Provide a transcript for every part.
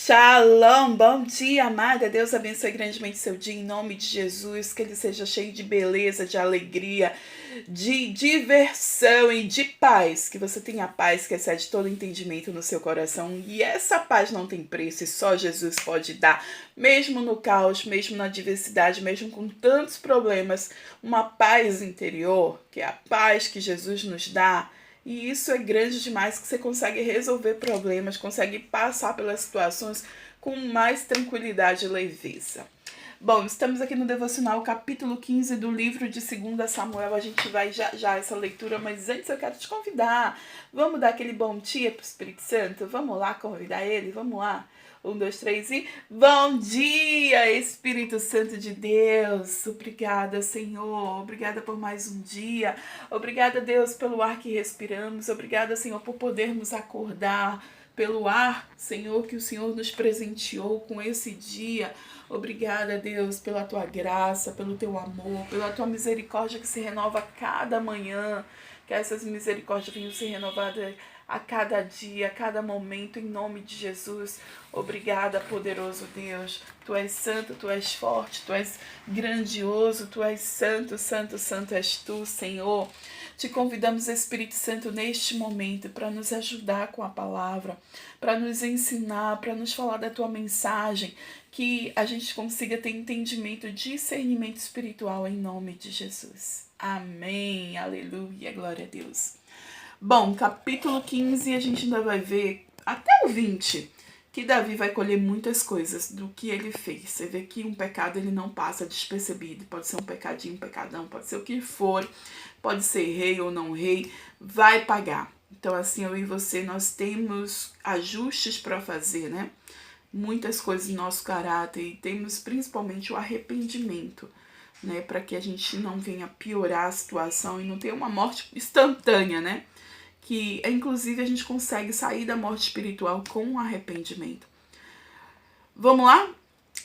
Shalom, bom dia, amada. Deus abençoe grandemente seu dia em nome de Jesus. Que ele seja cheio de beleza, de alegria, de diversão e de paz. Que você tenha paz que excede todo entendimento no seu coração. E essa paz não tem preço e só Jesus pode dar. Mesmo no caos, mesmo na adversidade, mesmo com tantos problemas, uma paz interior, que é a paz que Jesus nos dá. E isso é grande demais, que você consegue resolver problemas, consegue passar pelas situações com mais tranquilidade e leveza. Bom, estamos aqui no Devocional, capítulo 15 do livro de 2 Samuel. A gente vai já essa leitura, mas antes eu quero te convidar. Vamos dar aquele bom dia para o Espírito Santo? Vamos lá convidar ele? Vamos lá? 1, 2, 3 e... Bom dia, Espírito Santo de Deus! Obrigada, Senhor. Obrigada por mais um dia. Obrigada, Deus, pelo ar que respiramos. Obrigada, Senhor, por podermos acordar. Pelo ar, Senhor, que o Senhor nos presenteou com esse dia. Obrigada, Deus, pela tua graça, pelo teu amor, pela tua misericórdia que se renova a cada manhã. Que essas misericórdias venham ser renovadas a cada dia, a cada momento, em nome de Jesus. Obrigada, poderoso Deus. Tu és santo, tu és forte, tu és grandioso, tu és santo, santo, santo és tu, Senhor. Te convidamos, Espírito Santo, neste momento para nos ajudar com a palavra, para nos ensinar, para nos falar da tua mensagem, que a gente consiga ter entendimento, discernimento espiritual em nome de Jesus. Amém, aleluia, glória a Deus. Bom, capítulo 15, a gente ainda vai ver até o 20, que Davi vai colher muitas coisas do que ele fez. Você vê que um pecado ele não passa despercebido, pode ser um pecadinho, um pecadão, pode ser o que for, pode ser rei ou não rei, vai pagar. Então assim, eu e você, nós temos ajustes para fazer, né? Muitas coisas no nosso caráter e temos principalmente o arrependimento, né? Para que a gente não venha piorar a situação e não tenha uma morte instantânea, né? Que inclusive a gente consegue sair da morte espiritual com arrependimento. Vamos lá?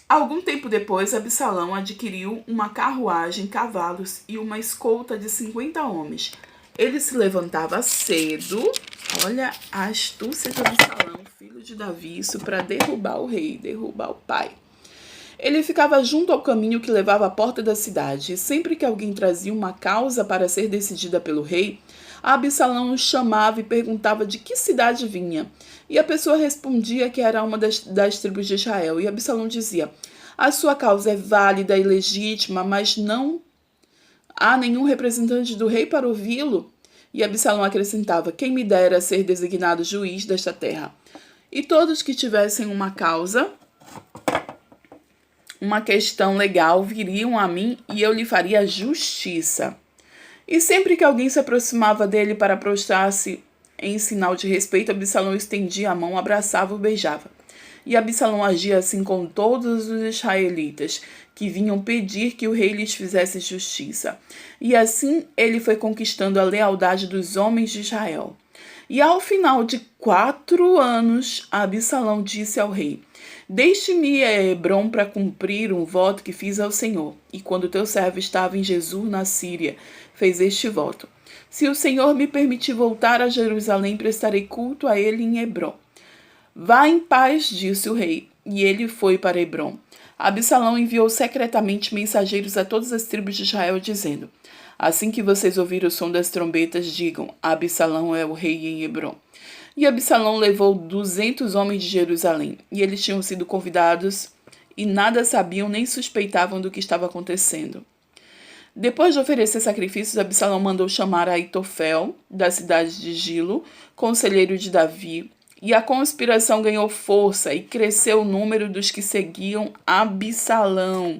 Algum tempo depois, Absalão adquiriu uma carruagem, cavalos e uma escolta de 50 homens. Ele se levantava cedo, olha a astúcia de Absalão, filho de Davi, isso para derrubar o rei, derrubar o pai. Ele ficava junto ao caminho que levava à porta da cidade, e sempre que alguém trazia uma causa para ser decidida pelo rei, Absalão o chamava e perguntava de que cidade vinha. E a pessoa respondia que era uma das tribos de Israel. E Absalão dizia: a sua causa é válida e legítima, mas não há nenhum representante do rei para ouvi-lo. E Absalão acrescentava: quem me dera ser designado juiz desta terra. E todos que tivessem uma causa, uma questão legal, viriam a mim e eu lhe faria justiça. E sempre que alguém se aproximava dele para prostrar-se em sinal de respeito, Absalão estendia a mão, abraçava e beijava. E Absalão agia assim com todos os israelitas que vinham pedir que o rei lhes fizesse justiça. E assim ele foi conquistando a lealdade dos homens de Israel. E ao final de 4 anos, Absalão disse ao rei: deixe-me a Hebrom para cumprir um voto que fiz ao Senhor. E quando teu servo estava em Jesus, na Síria, fez este voto: se o Senhor me permitir voltar a Jerusalém, prestarei culto a ele em Hebrom. Vá em paz, disse o rei, e ele foi para Hebrom. Absalão enviou secretamente mensageiros a todas as tribos de Israel, dizendo: assim que vocês ouvirem o som das trombetas, digam: Absalão é o rei em Hebrom. E Absalão levou 200 homens de Jerusalém, e eles tinham sido convidados e nada sabiam nem suspeitavam do que estava acontecendo. Depois de oferecer sacrifícios, Absalão mandou chamar Aitofel, da cidade de Gilo, conselheiro de Davi, e a conspiração ganhou força e cresceu o número dos que seguiam Absalão.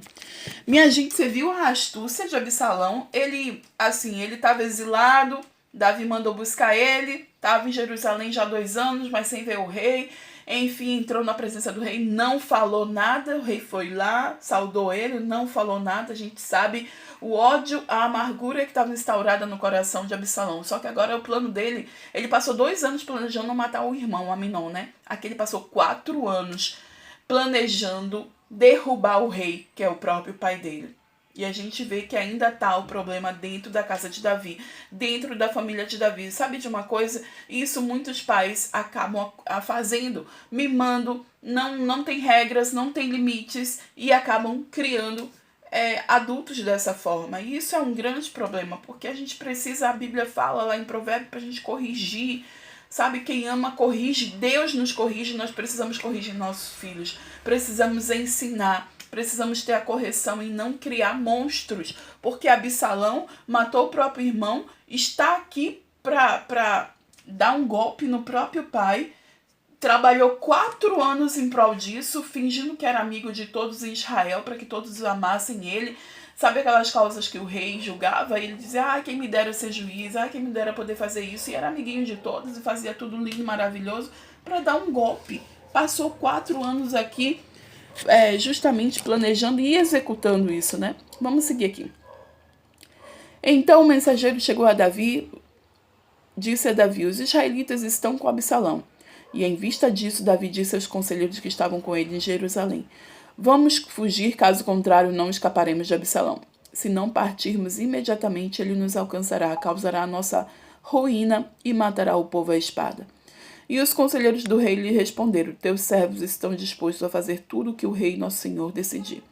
Minha gente, você viu a astúcia de Absalão? Ele estava exilado, Davi mandou buscar ele, estava em Jerusalém já há 2 anos, mas sem ver o rei. Enfim, entrou na presença do rei, não falou nada, o rei foi lá, saudou ele, não falou nada. A gente sabe o ódio, a amargura que estava instaurada no coração de Absalão. Só que agora o plano dele, ele passou 2 anos planejando matar o irmão, Aminon, né? Aqui ele passou 4 anos planejando derrubar o rei, que é o próprio pai dele. E a gente vê que ainda tá o problema dentro da casa de Davi, dentro da família de Davi. Sabe de uma coisa? Isso muitos pais acabam fazendo, mimando, não tem regras, não tem limites e acabam criando adultos dessa forma. E isso é um grande problema, porque a gente precisa, a Bíblia fala lá em Provérbios, pra gente corrigir. Sabe, quem ama corrige, Deus nos corrige, nós precisamos corrigir nossos filhos, precisamos ensinar, precisamos ter a correção e não criar monstros, porque Absalão matou o próprio irmão, está aqui para dar um golpe no próprio pai, trabalhou 4 anos em prol disso, fingindo que era amigo de todos em Israel, para que todos amassem ele. Sabe aquelas causas que o rei julgava? Ele dizia, quem me dera ser juiz, quem me dera poder fazer isso. E era amiguinho de todos e fazia tudo lindo e maravilhoso para dar um golpe. Passou 4 anos aqui justamente planejando e executando isso, né? Vamos seguir aqui. Então o mensageiro chegou a Davi, disse a Davi, os israelitas estão com Absalão. E em vista disso, Davi disse aos conselheiros que estavam com ele em Jerusalém, vamos fugir, caso contrário não escaparemos de Absalão. Se não partirmos imediatamente, ele nos alcançará, causará a nossa ruína e matará o povo à espada. E os conselheiros do rei lhe responderam, teus servos estão dispostos a fazer tudo o que o rei nosso senhor decidir.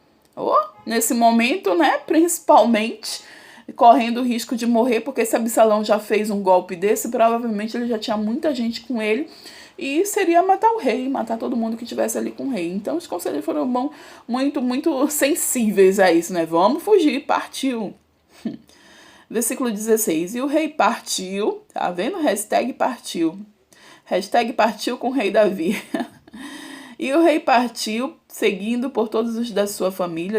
Nesse momento, né, principalmente, correndo o risco de morrer, porque se Absalão já fez um golpe desse, provavelmente ele já tinha muita gente com ele, e seria matar o rei, matar todo mundo que estivesse ali com o rei. Então os conselheiros foram muito sensíveis a isso, né? Vamos fugir, partiu. Versículo 16. E o rei partiu, tá vendo? Hashtag partiu. Hashtag partiu com o rei Davi. E o rei partiu, seguindo por todos os da sua família.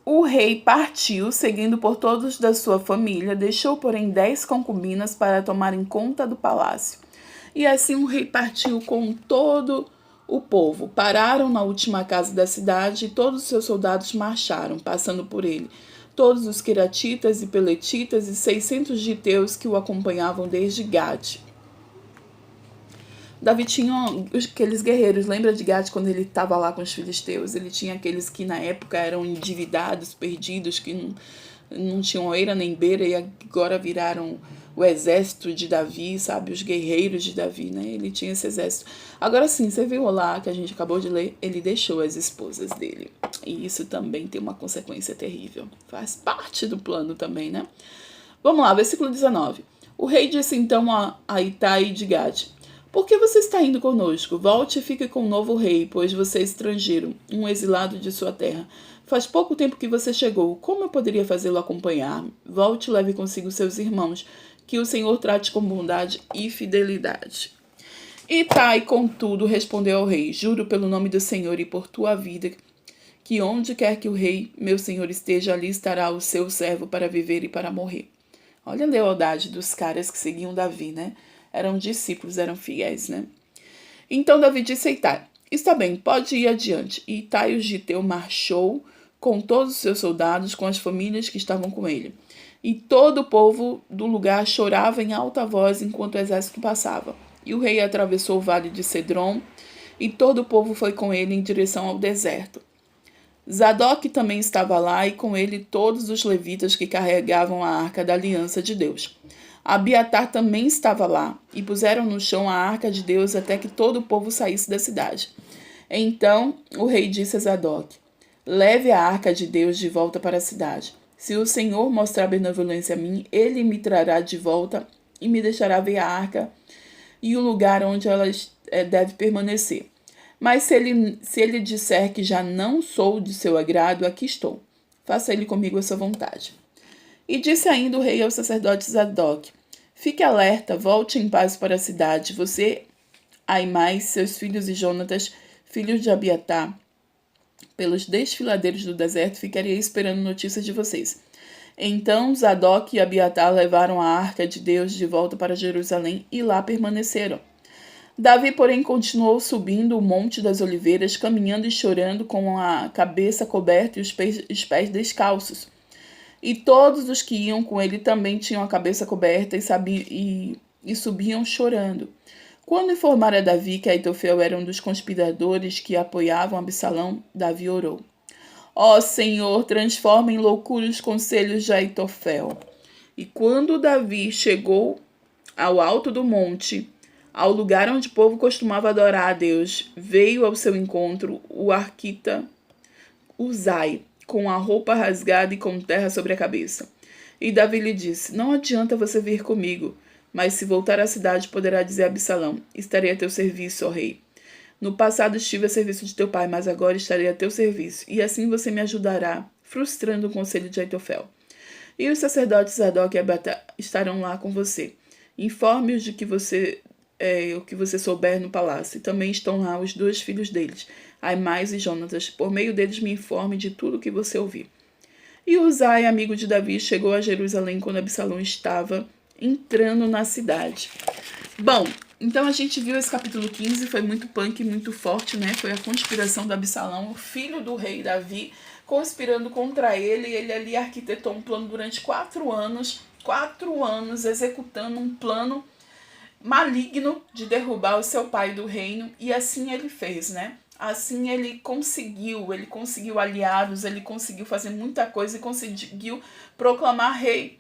O rei partiu, seguindo por todos da sua família, deixou, porém, 10 concubinas para tomarem conta do palácio. E assim o rei partiu com todo o povo. Pararam na última casa da cidade e todos os seus soldados marcharam, passando por ele. Todos os queratitas e peletitas e 600 giteus que o acompanhavam desde Gade. Davi tinha aqueles guerreiros, lembra de Gade quando ele estava lá com os filisteus? Ele tinha aqueles que na época eram endividados, perdidos, que não tinham eira nem beira e agora viraram o exército de Davi, sabe? Os guerreiros de Davi, né? Ele tinha esse exército. Agora sim, você viu lá que a gente acabou de ler? Ele deixou as esposas dele. E isso também tem uma consequência terrível. Faz parte do plano também, né? Vamos lá, versículo 19. O rei disse então a Itai de Gade, por que você está indo conosco? Volte e fique com o novo rei, pois você é estrangeiro, um exilado de sua terra. Faz pouco tempo que você chegou. Como eu poderia fazê-lo acompanhar? Volte e leve consigo seus irmãos. Que o Senhor trate com bondade e fidelidade. Itai, contudo, respondeu ao rei, juro pelo nome do Senhor e por tua vida, que onde quer que o rei, meu senhor, esteja, ali estará o seu servo para viver e para morrer. Olha a lealdade dos caras que seguiam Davi, né? Eram discípulos, eram fiéis, né? Então Davi disse a Itai, está bem, pode ir adiante. E Itai o giteu marchou com todos os seus soldados, com as famílias que estavam com ele. E todo o povo do lugar chorava em alta voz enquanto o exército passava. E o rei atravessou o vale de Cedron, e todo o povo foi com ele em direção ao deserto. Zadok também estava lá, e com ele todos os levitas que carregavam a arca da aliança de Deus. Abiatar também estava lá, e puseram no chão a arca de Deus até que todo o povo saísse da cidade. Então o rei disse a Zadok, leve a arca de Deus de volta para a cidade. Se o Senhor mostrar benevolência a mim, ele me trará de volta e me deixará ver a arca e o lugar onde ela deve permanecer. Mas se ele disser que já não sou de seu agrado, aqui estou. Faça ele comigo a sua vontade. E disse ainda o rei ao sacerdote Zadok, fique alerta, volte em paz para a cidade, você, Aimai, seus filhos e Jonatas, filhos de Abiatar, pelos desfiladeiros do deserto, ficaria esperando notícias de vocês. Então Zadok e Abiatar levaram a arca de Deus de volta para Jerusalém e lá permaneceram. Davi, porém, continuou subindo o Monte das Oliveiras, caminhando e chorando com a cabeça coberta e os pés descalços. E todos os que iam com ele também tinham a cabeça coberta e subiam chorando. Quando informaram a Davi que Aitofel era um dos conspiradores que apoiavam Absalão, Davi orou. Ó Senhor, transforma em loucura os conselhos de Aitofel. E quando Davi chegou ao alto do monte, ao lugar onde o povo costumava adorar a Deus, veio ao seu encontro o arquita Uzai, com a roupa rasgada e com terra sobre a cabeça. E Davi lhe disse: Não adianta você vir comigo, mas se voltar à cidade poderá dizer a Absalão: Estarei a teu serviço, ó rei. No passado estive a serviço de teu pai, mas agora estarei a teu serviço, e assim você me ajudará, frustrando o conselho de Aitofel. E os sacerdotes Zadok e Abiatar estarão lá com você. Informe-os de que o que você souber no palácio. E também estão lá os 2 filhos deles, Aimais e Jonatas. Por meio deles me informe de tudo o que você ouvir. E Uzai, amigo de Davi, chegou a Jerusalém quando Absalão estava entrando na cidade. Bom, então a gente viu esse capítulo 15, foi muito punk, muito forte, né? Foi a conspiração do Absalão, o filho do rei Davi, conspirando contra ele. Ele ali arquitetou um plano durante 4 anos, 4 anos executando um plano maligno de derrubar o seu pai do reino, e assim ele fez, né? Assim ele conseguiu aliados, ele conseguiu fazer muita coisa e conseguiu proclamar rei.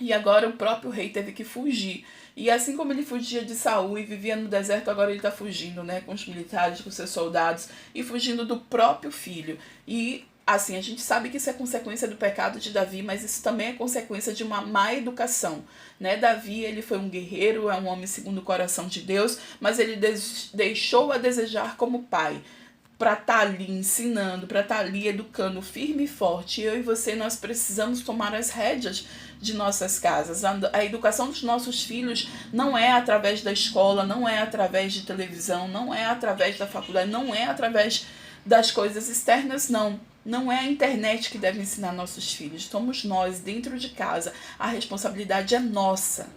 E agora o próprio rei teve que fugir. E assim como ele fugia de Saul e vivia no deserto, agora ele está fugindo, né? Com os militares, com seus soldados, e fugindo do próprio filho. E assim, a gente sabe que isso é consequência do pecado de Davi, mas isso também é consequência de uma má educação, né? Davi, ele foi um guerreiro, é um homem segundo o coração de Deus, mas ele deixou a desejar como pai, para estar ali ensinando, para estar ali educando firme e forte. Eu e você, nós precisamos tomar as rédeas de nossas casas. A educação dos nossos filhos não é através da escola, não é através de televisão, não é através da faculdade, não é através das coisas externas, não. Não é a internet que deve ensinar nossos filhos. Somos nós, dentro de casa. A responsabilidade é nossa.